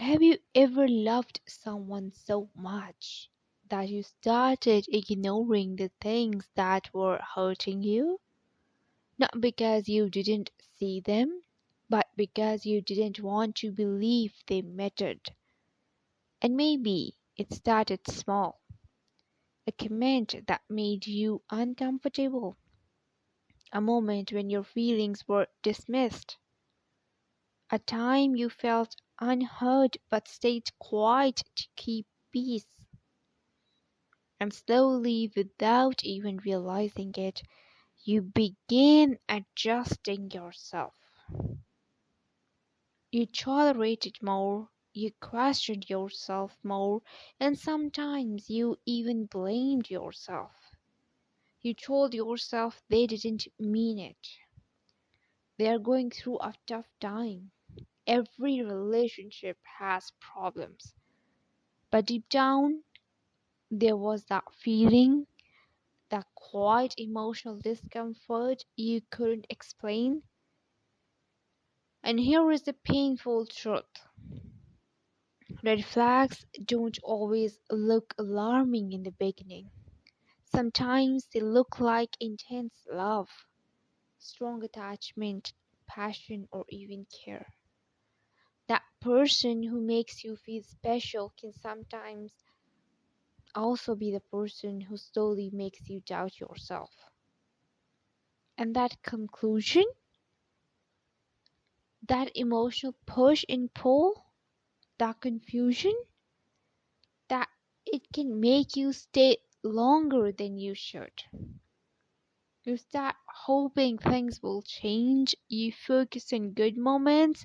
Have you ever loved someone so much that you started ignoring the things that were hurting you? Not because you didn't see them, but because you didn't want to believe they mattered. And maybe it started small. A comment that made you uncomfortable. A moment when your feelings were dismissed. A time you felt unheard but stayed quiet to keep peace. And slowly, without even realizing it, you begin adjusting yourself. You tolerated more, you questioned yourself more, and sometimes you even blamed yourself. You told yourself they didn't mean it. They are going through a tough time. Every relationship has problems. But deep down, there was that feeling, that quiet emotional discomfort you couldn't explain. And here is the painful truth. Red flags don't always look alarming in the beginning. Sometimes they look like intense love, strong attachment, passion, or even care. That person who makes you feel special can sometimes also be the person who slowly makes you doubt yourself. And that conclusion, that emotional push and pull, that confusion, that it can make you stay longer than you should. You start hoping things will change, you focus on good moments,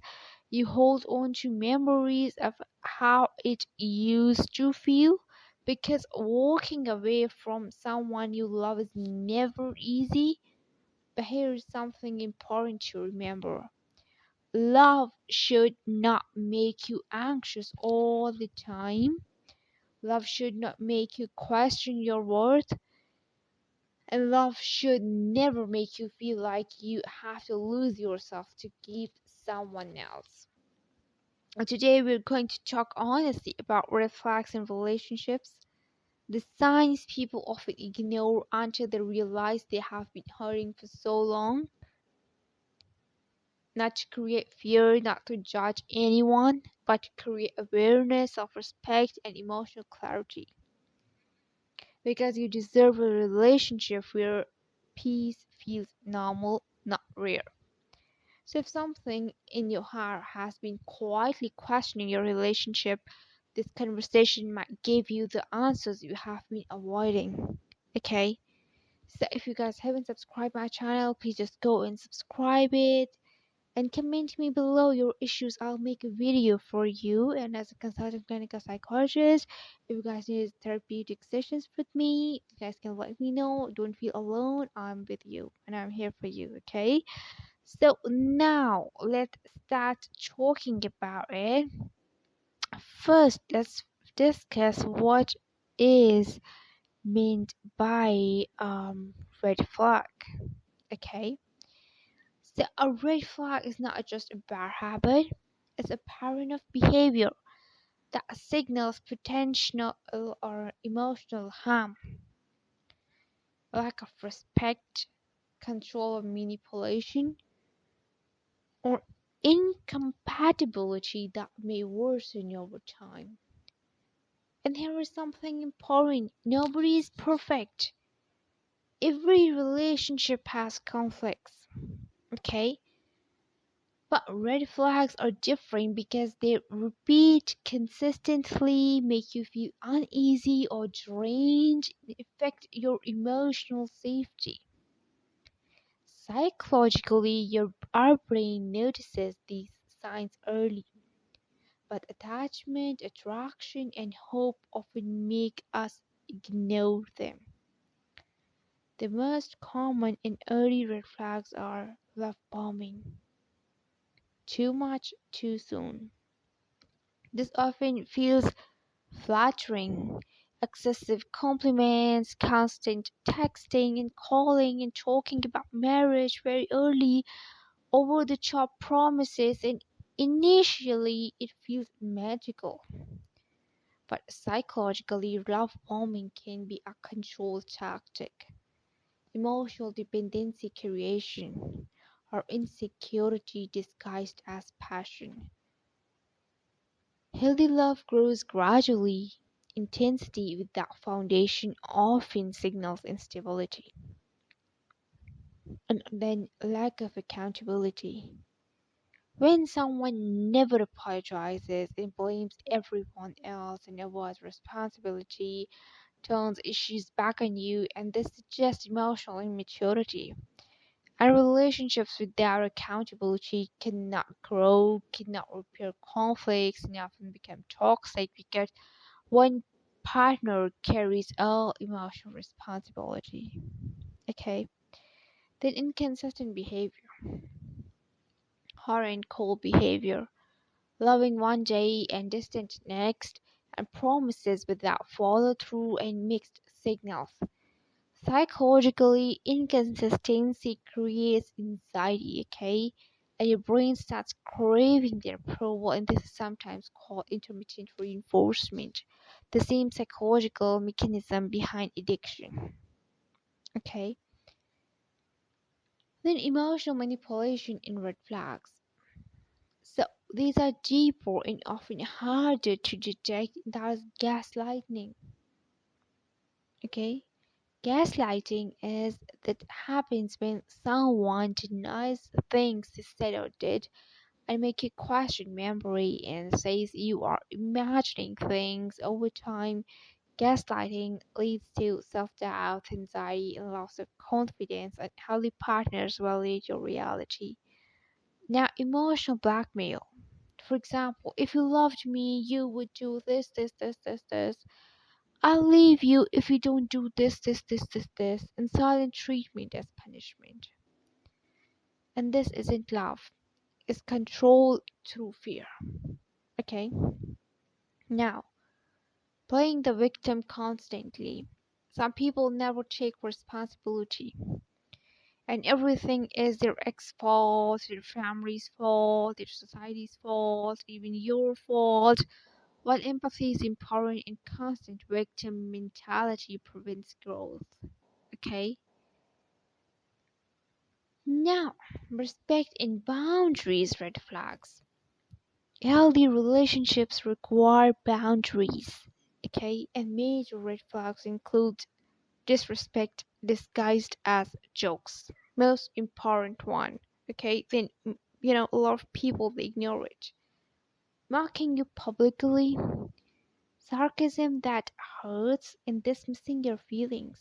you hold on to memories of how it used to feel, because walking away from someone you love is never easy. But here is something important to remember. Love should not make you anxious all the time. Love should not make you question your worth. And love should never make you feel like you have to lose yourself to keep someone else. And today we're going to talk honestly about red flags in relationships, the signs people often ignore until they realize they have been hurting for so long. Not to create fear, not to judge anyone, but to create awareness, self-respect, and emotional clarity. Because you deserve a relationship where peace feels normal, not rare. So if something in your heart has been quietly questioning your relationship, this conversation might give you the answers you have been avoiding. Okay? So if you guys haven't subscribed my channel, please just go and subscribe it and comment me below your issues. I'll make a video for you. And as a consultant clinical psychologist, if you guys need therapeutic sessions with me, you guys can let me know. Don't feel alone. I'm with you and I'm here for you. Okay. So now let's start talking about it. First, let's discuss what is meant by red flag. Okay. So a red flag is not just a bad habit, it's a pattern of behavior that signals potential or emotional harm, lack of respect, control or manipulation, or incompatibility that may worsen over time. And here is something important. Nobody is perfect. Every relationship has conflicts. Okay? But red flags are different because they repeat consistently, make you feel uneasy or drained, affect your emotional safety. Psychologically, our brain notices these signs early, but attachment, attraction, and hope often make us ignore them. The most common and early red flags are love bombing, too much too soon. This often feels flattering, excessive compliments, constant texting and calling and talking about marriage very early, over the top promises, and Initially, it feels magical, but psychologically, love bombing can be a control tactic, emotional dependency creation, or insecurity disguised as passion. Healthy love grows gradually. Intensity without foundation often signals instability. And then lack of accountability. When someone never apologizes and blames everyone else and avoids responsibility, turns issues back on you, and this suggests emotional immaturity. And relationships without accountability cannot grow, cannot repair conflicts, and often become toxic because one partner carries all emotional responsibility. Okay, then inconsistent behavior, hot and cold behavior, loving one day and distant next, and promises without follow through and mixed signals. Psychologically, inconsistency creates anxiety, okay? And your brain starts craving the approval, and this is sometimes called intermittent reinforcement, the same psychological mechanism behind addiction, okay? Then emotional manipulation in red flags. So these are deeper and often harder to detect. That is gaslighting, okay? Gaslighting is that happens when someone denies things they said or did and make you question memory and says you are imagining things over time. Gaslighting leads to self-doubt, anxiety, and loss of confidence, and healthy partners validate your reality. Now, emotional blackmail. For example, if you loved me, you would do this, this, this, this, this. I'll leave you if you don't do this, this, this, this, this, and silent treatment as punishment. And this isn't love, it's control through fear. Okay? Now, playing the victim constantly. Some people never take responsibility, and everything is their ex fault, their family's fault, their society's fault, even your fault. While empathy is important and constant victim mentality prevents growth. Okay? Now, respect and boundaries red flags. Healthy relationships require boundaries. Okay? And major red flags include disrespect disguised as jokes. Most important one. Okay? Then, a lot of people they ignore it. Mocking you publicly, sarcasm that hurts, and dismissing your feelings.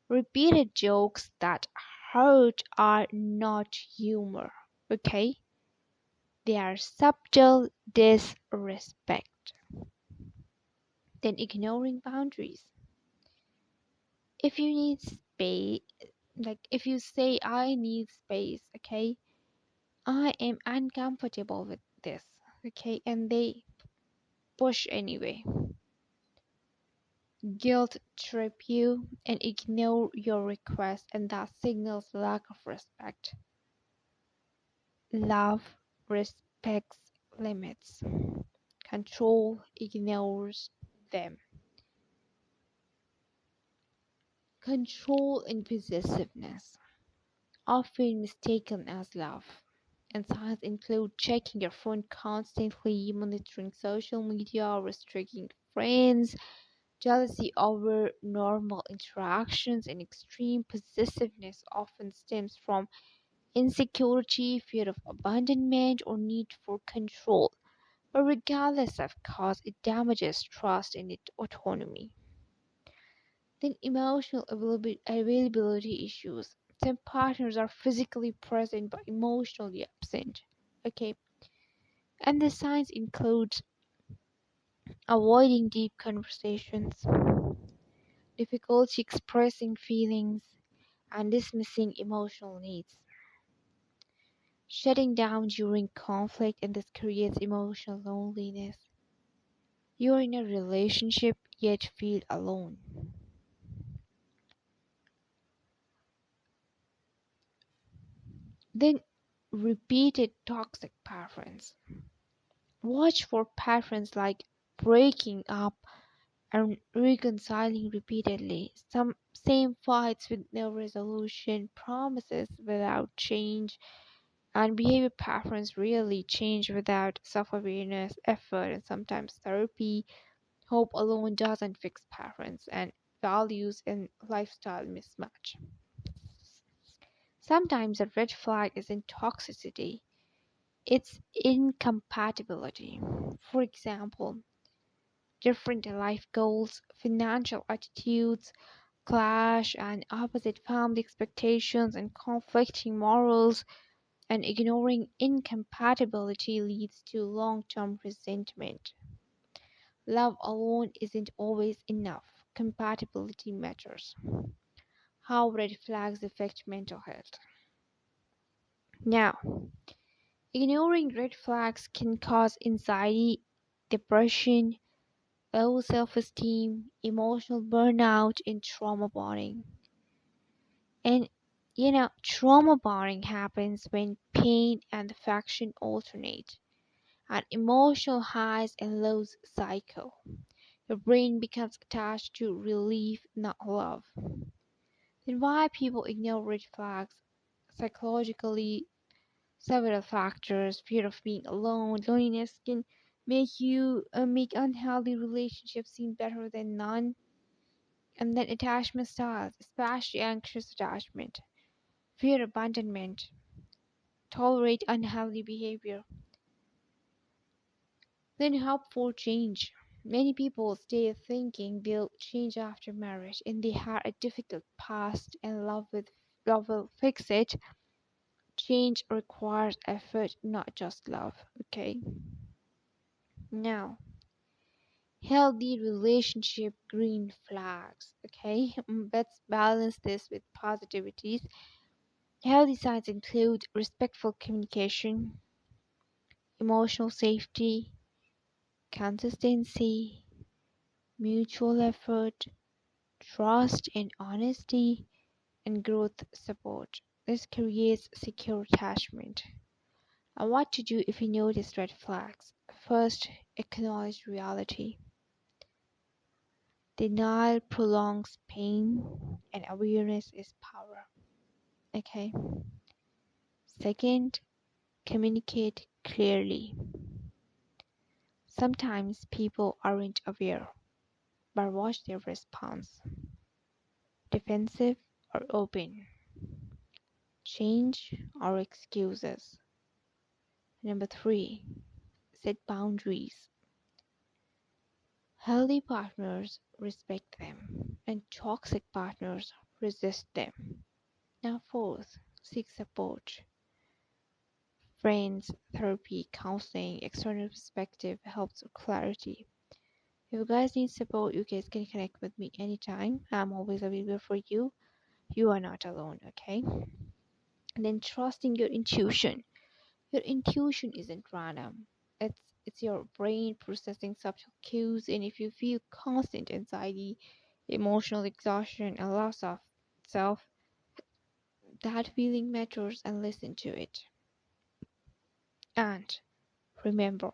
Repeated jokes that hurt are not humor, okay? They are subtle disrespect. Then ignoring boundaries. If you need space, like if you say, I need space, okay? I am uncomfortable with this, okay? And they push anyway. Guilt trip you and ignore your request, and that signals lack of respect. Love respects limits. Control ignores them. Control and possessiveness, often mistaken as love. And signs include checking your phone constantly, monitoring social media, restricting friends, jealousy over normal interactions, and extreme possessiveness often stems from insecurity, fear of abandonment, or need for control. But regardless of cause, it damages trust and autonomy. Then emotional availability issues. Some partners are physically present but emotionally absent. Okay, and the signs include avoiding deep conversations, difficulty expressing feelings, and dismissing emotional needs. Shutting down during conflict, and this creates emotional loneliness. You're in a relationship yet feel alone. Then repeated toxic patterns. Watch for patterns like breaking up and reconciling repeatedly, some same fights with no resolution, promises without change, and behavior patterns really change without self-awareness, effort, and sometimes therapy. Hope alone doesn't fix patterns, and values and lifestyle mismatch. Sometimes a red flag isn't toxicity, it's incompatibility. For example, different life goals, financial attitudes clash, and opposite family expectations and conflicting morals, and ignoring incompatibility leads to long term resentment. Love alone isn't always enough, compatibility matters. How red flags affect mental health. Now, ignoring red flags can cause anxiety, depression, low self esteem, emotional burnout, and trauma bonding. And trauma bonding happens when pain and affection alternate, an emotional highs and lows cycle. Your brain becomes attached to relief, not love. Then why people ignore red flags? Psychologically, several factors: fear of being alone, loneliness can make unhealthy relationships seem better than none, and then attachment styles, especially anxious attachment, fear abandonment, tolerate unhealthy behavior. Then hope for change. Many people stay thinking they'll change after marriage, and they had a difficult past and love will fix it. Change requires effort, not just love. Okay. Now, healthy relationship green flags. Okay, let's balance this with positivities. Healthy signs include respectful communication, emotional safety, consistency, mutual effort, trust and honesty, and growth support. This creates secure attachment. And what to do if you notice red flags? First, acknowledge reality. Denial prolongs pain, and awareness is power. Okay. Second, communicate clearly. Sometimes people aren't aware, but watch their response: defensive or open, change or excuses. Number three, set boundaries. Healthy partners respect them, and toxic partners resist them. Now, fourth, seek support. Friends, therapy, counseling, external perspective helps with clarity. If you guys need support, you guys can connect with me anytime. I'm always available for you. You are not alone, okay? And then trusting your intuition. Your intuition isn't random. It's your brain processing subtle cues, and if you feel constant anxiety, emotional exhaustion, and loss of self, that feeling matters and listen to it. And remember,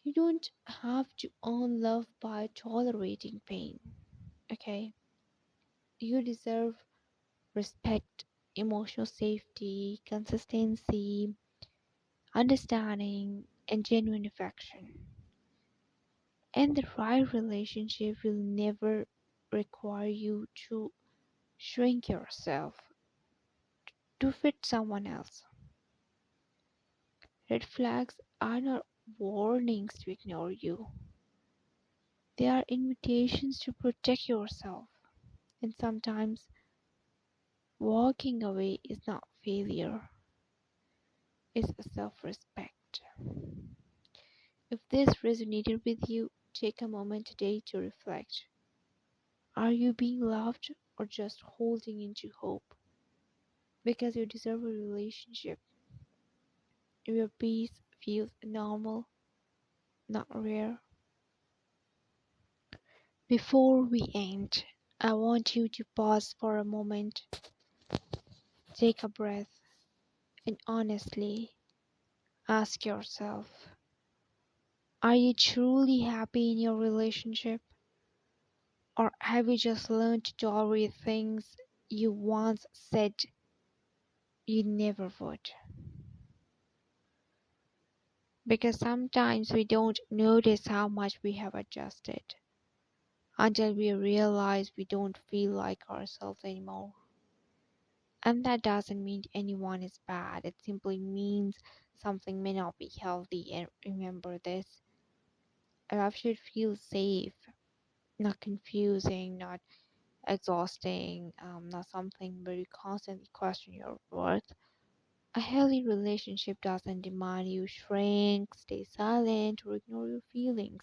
you don't have to earn love by tolerating pain. Okay? You deserve respect, emotional safety, consistency, understanding, and genuine affection. And the right relationship will never require you to shrink yourself to fit someone else. Red flags are not warnings to ignore you, they are invitations to protect yourself. And sometimes walking away is not failure, it's a self respect. If this resonated with you, take a moment today to reflect. Are you being loved or just holding into hope? Because you deserve a relationship where peace feels normal, not rare. Before we end, I want you to pause for a moment, take a breath, And honestly, ask yourself, are you truly happy in your relationship? Or have you just learned to tolerate things you once said you never would? Because sometimes we don't notice how much we have adjusted until we realize we don't feel like ourselves anymore. And that doesn't mean anyone is bad, it simply means something may not be healthy. And remember this, love should feel safe, not confusing, not exhausting, not something where you constantly question your worth. A healthy relationship doesn't demand you shrink, stay silent, or ignore your feelings.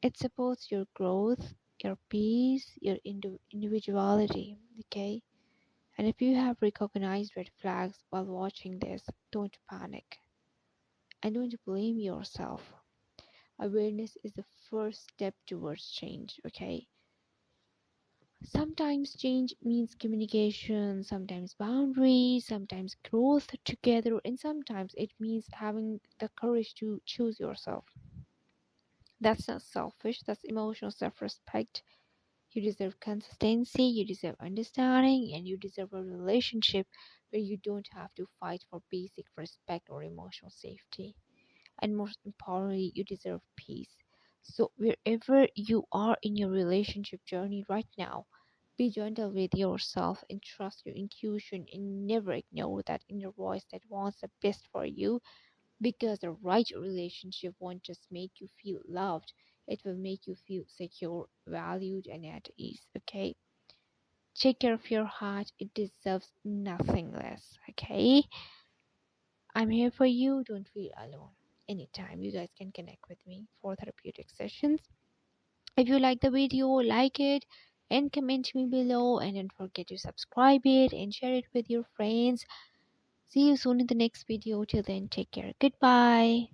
It supports your growth, your peace, your individuality, okay? And if you have recognized red flags while watching this, don't panic and don't blame yourself. Awareness is the first step towards change, okay? Sometimes change means communication, sometimes boundaries, sometimes growth together, and sometimes it means having the courage to choose yourself. That's not selfish, that's emotional self respect. You deserve consistency, you deserve understanding, and you deserve a relationship where you don't have to fight for basic respect or emotional safety. And most importantly, you deserve peace. So, wherever you are in your relationship journey right now, be gentle with yourself and trust your intuition and never ignore that inner voice that wants the best for you, because the right relationship won't just make you feel loved, it will make you feel secure, valued, and at ease. Okay? Take care of your heart, it deserves nothing less. Okay? I'm here for you. Don't feel alone. Anytime you guys can connect with me for therapeutic sessions. If you like the video, like it and comment me below, and don't forget to subscribe it and share it with your friends. See you soon in the next video. Till then, take care. Goodbye.